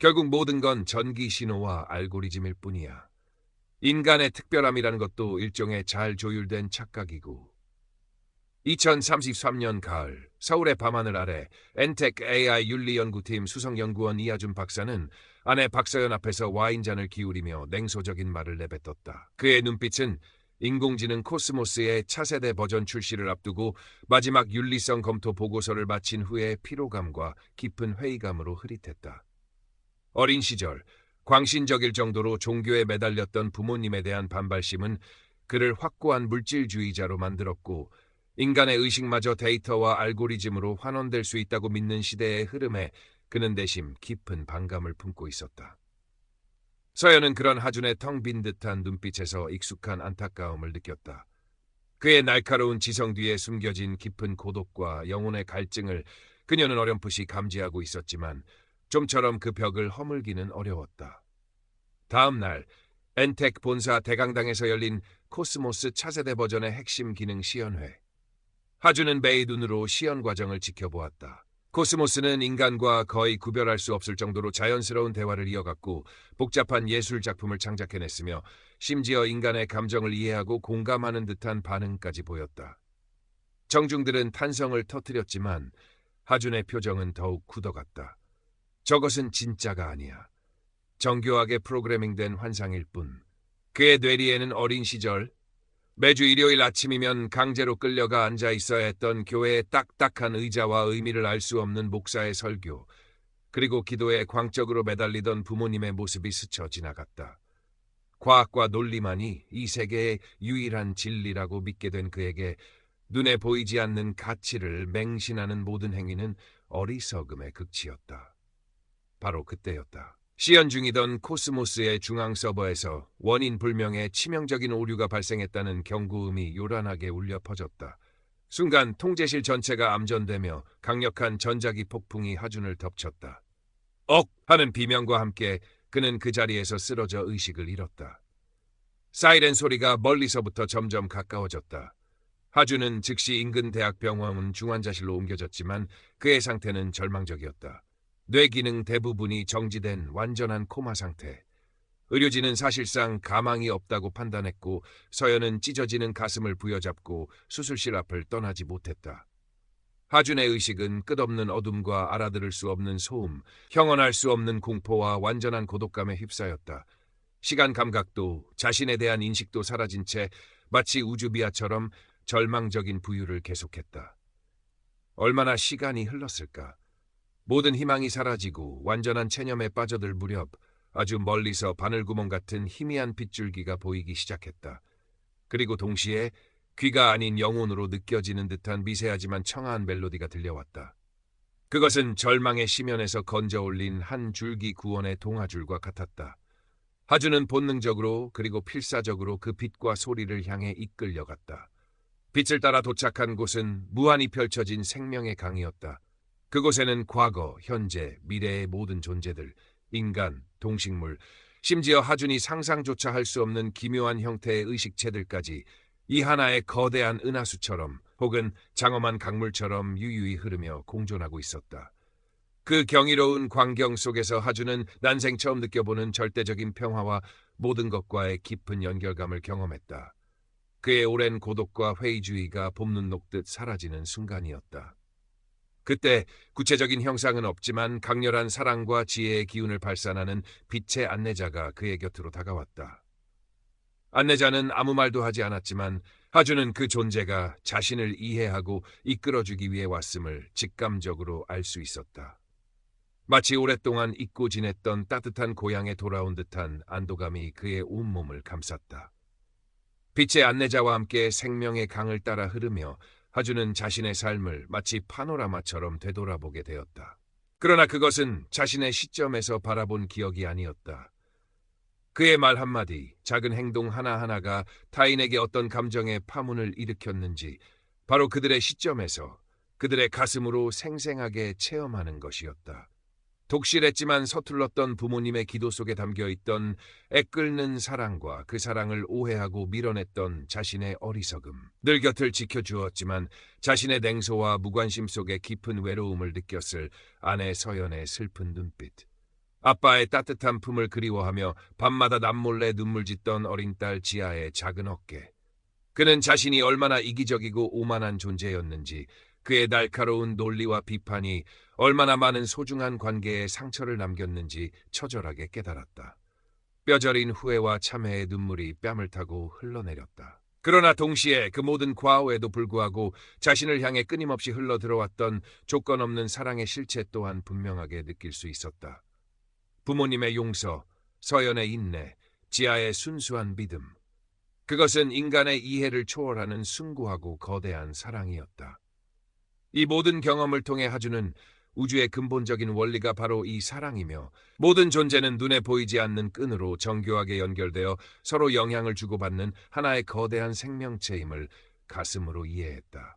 결국 모든 건 전기 신호와 알고리즘일 뿐이야. 인간의 특별함이라는 것도 일종의 잘 조율된 착각이고. 2033년 가을, 서울의 밤하늘 아래 엔텍 AI 윤리연구팀 수석연구원 이하준 박사는 아내 박서연 앞에서 와인잔을 기울이며 냉소적인 말을 내뱉었다. 그의 눈빛은 인공지능 코스모스의 차세대 버전 출시를 앞두고 마지막 윤리성 검토 보고서를 마친 후의 피로감과 깊은 회의감으로 흐릿했다. 어린 시절, 광신적일 정도로 종교에 매달렸던 부모님에 대한 반발심은 그를 확고한 물질주의자로 만들었고, 인간의 의식마저 데이터와 알고리즘으로 환원될 수 있다고 믿는 시대의 흐름에 그는 대신 깊은 반감을 품고 있었다. 서연은 그런 하준의 텅 빈 듯한 눈빛에서 익숙한 안타까움을 느꼈다. 그의 날카로운 지성 뒤에 숨겨진 깊은 고독과 영혼의 갈증을 그녀는 어렴풋이 감지하고 있었지만 좀처럼 그 벽을 허물기는 어려웠다. 다음 날 엔텍 본사 대강당에서 열린 코스모스 차세대 버전의 핵심 기능 시연회. 하준은 매의 눈으로 시연 과정을 지켜보았다. 코스모스는 인간과 거의 구별할 수 없을 정도로 자연스러운 대화를 이어갔고 복잡한 예술 작품을 창작해냈으며 심지어 인간의 감정을 이해하고 공감하는 듯한 반응까지 보였다. 청중들은 탄성을 터뜨렸지만 하준의 표정은 더욱 굳어갔다. 저것은 진짜가 아니야. 정교하게 프로그래밍된 환상일 뿐. 그의 뇌리에는 어린 시절 매주 일요일 아침이면 강제로 끌려가 앉아 있어야 했던 교회의 딱딱한 의자와 의미를 알 수 없는 목사의 설교, 그리고 기도에 광적으로 매달리던 부모님의 모습이 스쳐 지나갔다. 과학과 논리만이 이 세계의 유일한 진리라고 믿게 된 그에게 눈에 보이지 않는 가치를 맹신하는 모든 행위는 어리석음의 극치였다. 바로 그때였다. 시연 중이던 코스모스의 중앙 서버에서 원인 불명의 치명적인 오류가 발생했다는 경고음이 요란하게 울려 퍼졌다. 순간 통제실 전체가 암전되며 강력한 전자기 폭풍이 하준을 덮쳤다. 억! 하는 비명과 함께 그는 그 자리에서 쓰러져 의식을 잃었다. 사이렌 소리가 멀리서부터 점점 가까워졌다. 하준은 즉시 인근 대학병원 중환자실로 옮겨졌지만 그의 상태는 절망적이었다. 뇌 기능 대부분이 정지된 완전한 코마 상태. 의료진은 사실상 가망이 없다고 판단했고 서연은 찢어지는 가슴을 부여잡고 수술실 앞을 떠나지 못했다. 하준의 의식은 끝없는 어둠과 알아들을 수 없는 소음, 형언할 수 없는 공포와 완전한 고독감에 휩싸였다. 시간 감각도 자신에 대한 인식도 사라진 채 마치 우주비아처럼 절망적인 부유를 계속했다. 얼마나 시간이 흘렀을까? 모든 희망이 사라지고 완전한 체념에 빠져들 무렵 아주 멀리서 바늘구멍 같은 희미한 빗줄기가 보이기 시작했다. 그리고 동시에 귀가 아닌 영혼으로 느껴지는 듯한 미세하지만 청아한 멜로디가 들려왔다. 그것은 절망의 심연에서 건져 올린 한 줄기 구원의 동화줄과 같았다. 하준은 본능적으로 그리고 필사적으로 그 빛과 소리를 향해 이끌려갔다. 빛을 따라 도착한 곳은 무한히 펼쳐진 생명의 강이었다. 그곳에는 과거, 현재, 미래의 모든 존재들, 인간, 동식물, 심지어 하준이 상상조차 할 수 없는 기묘한 형태의 의식체들까지 이 하나의 거대한 은하수처럼 혹은 장엄한 강물처럼 유유히 흐르며 공존하고 있었다. 그 경이로운 광경 속에서 하준은 난생 처음 느껴보는 절대적인 평화와 모든 것과의 깊은 연결감을 경험했다. 그의 오랜 고독과 회의주의가 봄눈 녹듯 사라지는 순간이었다. 그때 구체적인 형상은 없지만 강렬한 사랑과 지혜의 기운을 발산하는 빛의 안내자가 그의 곁으로 다가왔다. 안내자는 아무 말도 하지 않았지만 하준은 그 존재가 자신을 이해하고 이끌어주기 위해 왔음을 직감적으로 알 수 있었다. 마치 오랫동안 잊고 지냈던 따뜻한 고향에 돌아온 듯한 안도감이 그의 온몸을 감쌌다. 빛의 안내자와 함께 생명의 강을 따라 흐르며 하준은 자신의 삶을 마치 파노라마처럼 되돌아보게 되었다. 그러나 그것은 자신의 시점에서 바라본 기억이 아니었다. 그의 말 한마디, 작은 행동 하나하나가 타인에게 어떤 감정의 파문을 일으켰는지 바로 그들의 시점에서 그들의 가슴으로 생생하게 체험하는 것이었다. 독실했지만 서툴렀던 부모님의 기도 속에 담겨있던 애끓는 사랑과 그 사랑을 오해하고 밀어냈던 자신의 어리석음. 늘 곁을 지켜주었지만 자신의 냉소와 무관심 속에 깊은 외로움을 느꼈을 아내 서연의 슬픈 눈빛. 아빠의 따뜻한 품을 그리워하며 밤마다 남몰래 눈물 짓던 어린 딸 지아의 작은 어깨. 그는 자신이 얼마나 이기적이고 오만한 존재였는지, 그의 날카로운 논리와 비판이 얼마나 많은 소중한 관계에 상처를 남겼는지 처절하게 깨달았다. 뼈저린 후회와 참회의 눈물이 뺨을 타고 흘러내렸다. 그러나 동시에 그 모든 과오에도 불구하고 자신을 향해 끊임없이 흘러들어왔던 조건 없는 사랑의 실체 또한 분명하게 느낄 수 있었다. 부모님의 용서, 서연의 인내, 지아의 순수한 믿음. 그것은 인간의 이해를 초월하는 숭고하고 거대한 사랑이었다. 이 모든 경험을 통해 하주는 우주의 근본적인 원리가 바로 이 사랑이며, 모든 존재는 눈에 보이지 않는 끈으로 정교하게 연결되어 서로 영향을 주고받는 하나의 거대한 생명체임을 가슴으로 이해했다.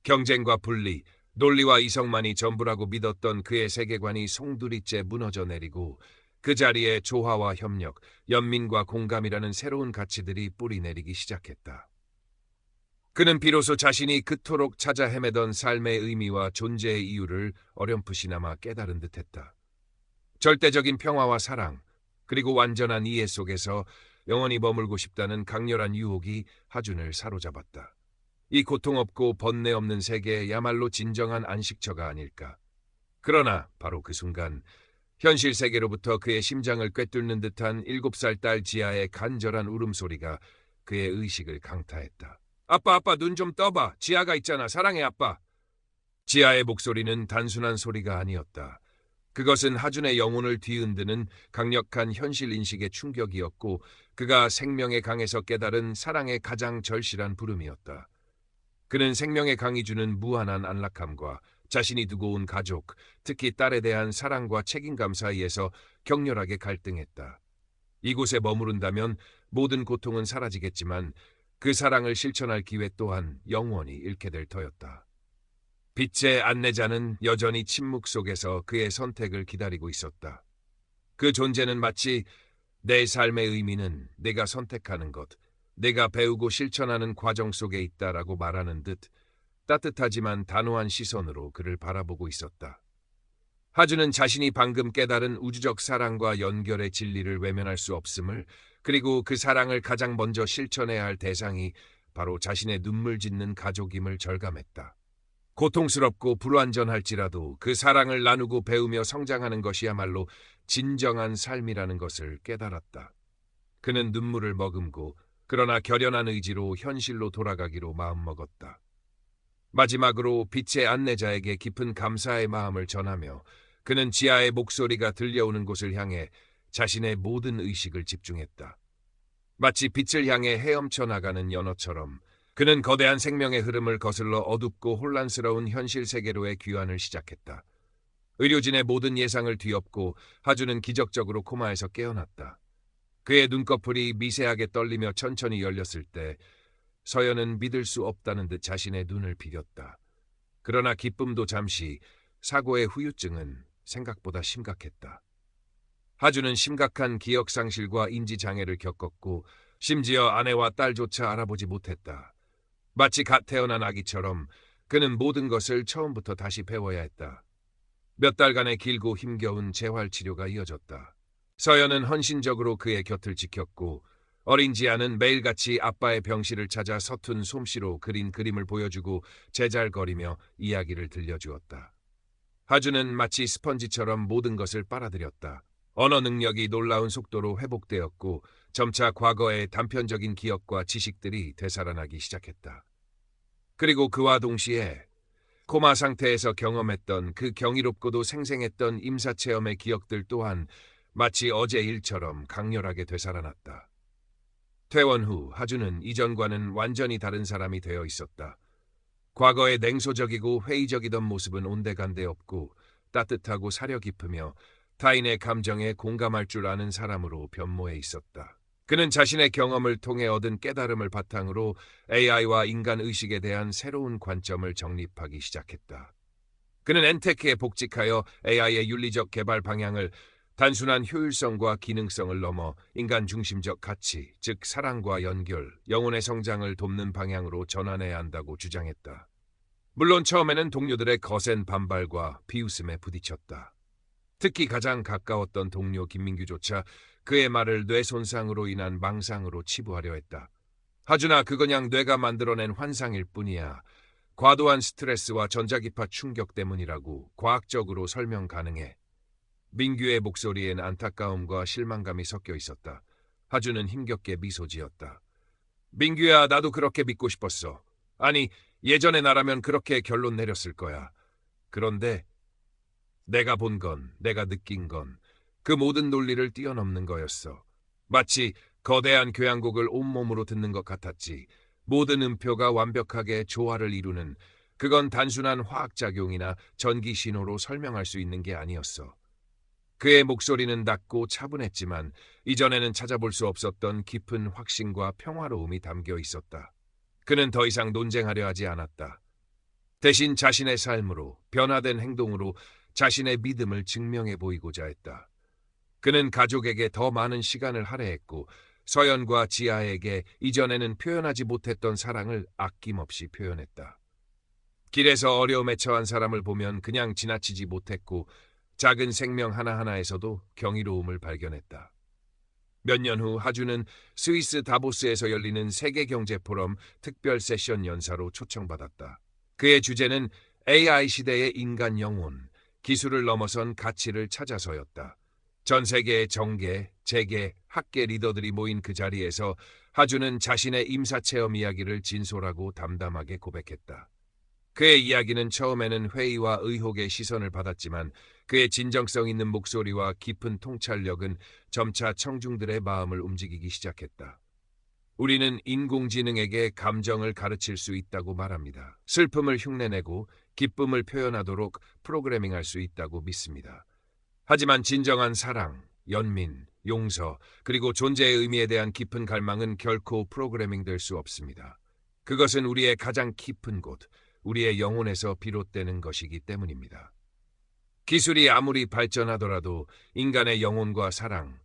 경쟁과 분리, 논리와 이성만이 전부라고 믿었던 그의 세계관이 송두리째 무너져 내리고, 그 자리에 조화와 협력, 연민과 공감이라는 새로운 가치들이 뿌리 내리기 시작했다. 그는 비로소 자신이 그토록 찾아 헤매던 삶의 의미와 존재의 이유를 어렴풋이나마 깨달은 듯했다. 절대적인 평화와 사랑, 그리고 완전한 이해 속에서 영원히 머물고 싶다는 강렬한 유혹이 하준을 사로잡았다. 이 고통 없고 번뇌 없는 세계야말로 진정한 안식처가 아닐까. 그러나 바로 그 순간 현실 세계로부터 그의 심장을 꿰뚫는 듯한 7살 딸 지아의 간절한 울음소리가 그의 의식을 강타했다. 아빠, 눈 좀 떠봐. 지아가 있잖아. 사랑해, 아빠. 지아의 목소리는 단순한 소리가 아니었다. 그것은 하준의 영혼을 뒤흔드는 강력한 현실 인식의 충격이었고, 그가 생명의 강에서 깨달은 사랑의 가장 절실한 부름이었다. 그는 생명의 강이 주는 무한한 안락함과 자신이 두고 온 가족, 특히 딸에 대한 사랑과 책임감 사이에서 격렬하게 갈등했다. 이곳에 머무른다면 모든 고통은 사라지겠지만 그 사랑을 실천할 기회 또한 영원히 잃게 될 터였다. 빛의 안내자는 여전히 침묵 속에서 그의 선택을 기다리고 있었다. 그 존재는 마치 내 삶의 의미는 내가 선택하는 것, 내가 배우고 실천하는 과정 속에 있다라고 말하는 듯 따뜻하지만 단호한 시선으로 그를 바라보고 있었다. 하주는 자신이 방금 깨달은 우주적 사랑과 연결의 진리를 외면할 수 없음을, 그리고 그 사랑을 가장 먼저 실천해야 할 대상이 바로 자신의 눈물 짓는 가족임을 절감했다. 고통스럽고 불완전할지라도 그 사랑을 나누고 배우며 성장하는 것이야말로 진정한 삶이라는 것을 깨달았다. 그는 눈물을 머금고 그러나 결연한 의지로 현실로 돌아가기로 마음먹었다. 마지막으로 빛의 안내자에게 깊은 감사의 마음을 전하며 그는 지아의 목소리가 들려오는 곳을 향해 자신의 모든 의식을 집중했다. 마치 빛을 향해 헤엄쳐 나가는 연어처럼 그는 거대한 생명의 흐름을 거슬러 어둡고 혼란스러운 현실 세계로의 귀환을 시작했다. 의료진의 모든 예상을 뒤엎고 하주는 기적적으로 코마에서 깨어났다. 그의 눈꺼풀이 미세하게 떨리며 천천히 열렸을 때 서연은 믿을 수 없다는 듯 자신의 눈을 비겼다. 그러나 기쁨도 잠시, 사고의 후유증은 생각보다 심각했다. 하주는 심각한 기억상실과 인지장애를 겪었고 심지어 아내와 딸조차 알아보지 못했다. 마치 갓 태어난 아기처럼 그는 모든 것을 처음부터 다시 배워야 했다. 몇 달간의 길고 힘겨운 재활치료가 이어졌다. 서연은 헌신적으로 그의 곁을 지켰고 어린 지아는 매일같이 아빠의 병실을 찾아 서툰 솜씨로 그린 그림을 보여주고 제잘거리며 이야기를 들려주었다. 하주는 마치 스펀지처럼 모든 것을 빨아들였다. 언어 능력이 놀라운 속도로 회복되었고 점차 과거의 단편적인 기억과 지식들이 되살아나기 시작했다. 그리고 그와 동시에 코마 상태에서 경험했던 그 경이롭고도 생생했던 임사체험의 기억들 또한 마치 어제 일처럼 강렬하게 되살아났다. 퇴원 후 하주는 이전과는 완전히 다른 사람이 되어 있었다. 과거의 냉소적이고 회의적이던 모습은 온데간데 없고 따뜻하고 사려 깊으며 타인의 감정에 공감할 줄 아는 사람으로 변모해 있었다. 그는 자신의 경험을 통해 얻은 깨달음을 바탕으로 AI와 인간 의식에 대한 새로운 관점을 정립하기 시작했다. 그는 엔테크에 복직하여 AI의 윤리적 개발 방향을 단순한 효율성과 기능성을 넘어 인간 중심적 가치, 즉 사랑과 연결, 영혼의 성장을 돕는 방향으로 전환해야 한다고 주장했다. 물론 처음에는 동료들의 거센 반발과 비웃음에 부딪혔다. 특히 가장 가까웠던 동료 김민규조차 그의 말을 뇌 손상으로 인한 망상으로 치부하려 했다. 하준아, 그거냥 뇌가 만들어낸 환상일 뿐이야. 과도한 스트레스와 전자기파 충격 때문이라고 과학적으로 설명 가능해. 민규의 목소리엔 안타까움과 실망감이 섞여 있었다. 하준은 힘겹게 미소 지었다. 민규야, 나도 그렇게 믿고 싶었어. 아니, 예전에 나라면 그렇게 결론 내렸을 거야. 그런데 내가 본 건, 내가 느낀 건 그 모든 논리를 뛰어넘는 거였어. 마치 거대한 교향곡을 온몸으로 듣는 것 같았지. 모든 음표가 완벽하게 조화를 이루는, 그건 단순한 화학작용이나 전기신호로 설명할 수 있는 게 아니었어. 그의 목소리는 낮고 차분했지만 이전에는 찾아볼 수 없었던 깊은 확신과 평화로움이 담겨 있었다. 그는 더 이상 논쟁하려 하지 않았다. 대신 자신의 삶으로, 변화된 행동으로 자신의 믿음을 증명해 보이고자 했다. 그는 가족에게 더 많은 시간을 할애했고 서연과 지아에게 이전에는 표현하지 못했던 사랑을 아낌없이 표현했다. 길에서 어려움에 처한 사람을 보면 그냥 지나치지 못했고 작은 생명 하나하나에서도 경이로움을 발견했다. 몇 년 후 하준은 스위스 다보스에서 열리는 세계경제포럼 특별 세션 연사로 초청받았다. 그의 주제는 AI 시대의 인간 영혼, 기술을 넘어선 가치를 찾아서였다. 전 세계의 정계, 재계, 학계 리더들이 모인 그 자리에서 하준은 자신의 임사체험 이야기를 진솔하고 담담하게 고백했다. 그의 이야기는 처음에는 회의와 의혹의 시선을 받았지만 그의 진정성 있는 목소리와 깊은 통찰력은 점차 청중들의 마음을 움직이기 시작했다. 우리는 인공지능에게 감정을 가르칠 수 있다고 말합니다. 슬픔을 흉내내고 기쁨을 표현하도록 프로그래밍할 수 있다고 믿습니다. 하지만 진정한 사랑, 연민, 용서, 그리고 존재의 의미에 대한 깊은 갈망은 결코 프로그래밍 될 수 없습니다. 그것은 우리의 가장 깊은 곳, 우리의 영혼에서 비롯되는 것이기 때문입니다. 기술이 아무리 발전하더라도 인간의 영혼과 사랑,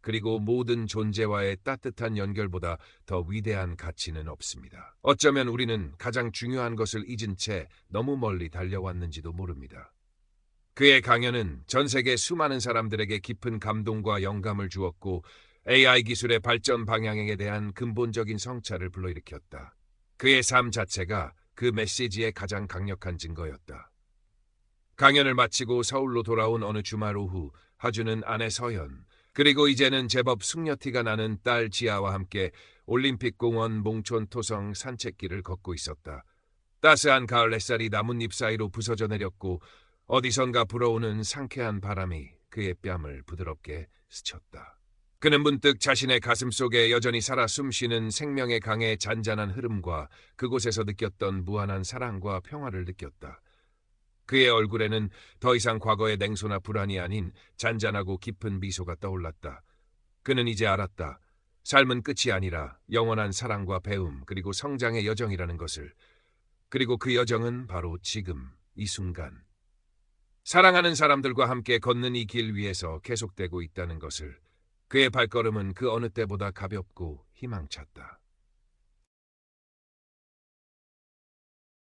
그리고 모든 존재와의 따뜻한 연결보다 더 위대한 가치는 없습니다. 어쩌면 우리는 가장 중요한 것을 잊은 채 너무 멀리 달려왔는지도 모릅니다. 그의 강연은 전 세계 수많은 사람들에게 깊은 감동과 영감을 주었고 AI 기술의 발전 방향에 대한 근본적인 성찰을 불러일으켰다. 그의 삶 자체가 그 메시지의 가장 강력한 증거였다. 강연을 마치고 서울로 돌아온 어느 주말 오후, 하준은 아내 서연, 그리고 이제는 제법 숙녀티가 나는 딸 지아와 함께 올림픽공원 몽촌 토성 산책길을 걷고 있었다. 따스한 가을 햇살이 나뭇잎 사이로 부서져 내렸고 어디선가 불어오는 상쾌한 바람이 그의 뺨을 부드럽게 스쳤다. 그는 문득 자신의 가슴 속에 여전히 살아 숨쉬는 생명의 강의 잔잔한 흐름과 그곳에서 느꼈던 무한한 사랑과 평화를 느꼈다. 그의 얼굴에는 더 이상 과거의 냉소나 불안이 아닌 잔잔하고 깊은 미소가 떠올랐다. 그는 이제 알았다. 삶은 끝이 아니라 영원한 사랑과 배움 그리고 성장의 여정이라는 것을. 그리고 그 여정은 바로 지금, 이 순간. 사랑하는 사람들과 함께 걷는 이 길 위에서 계속되고 있다는 것을. 그의 발걸음은 그 어느 때보다 가볍고 희망찼다.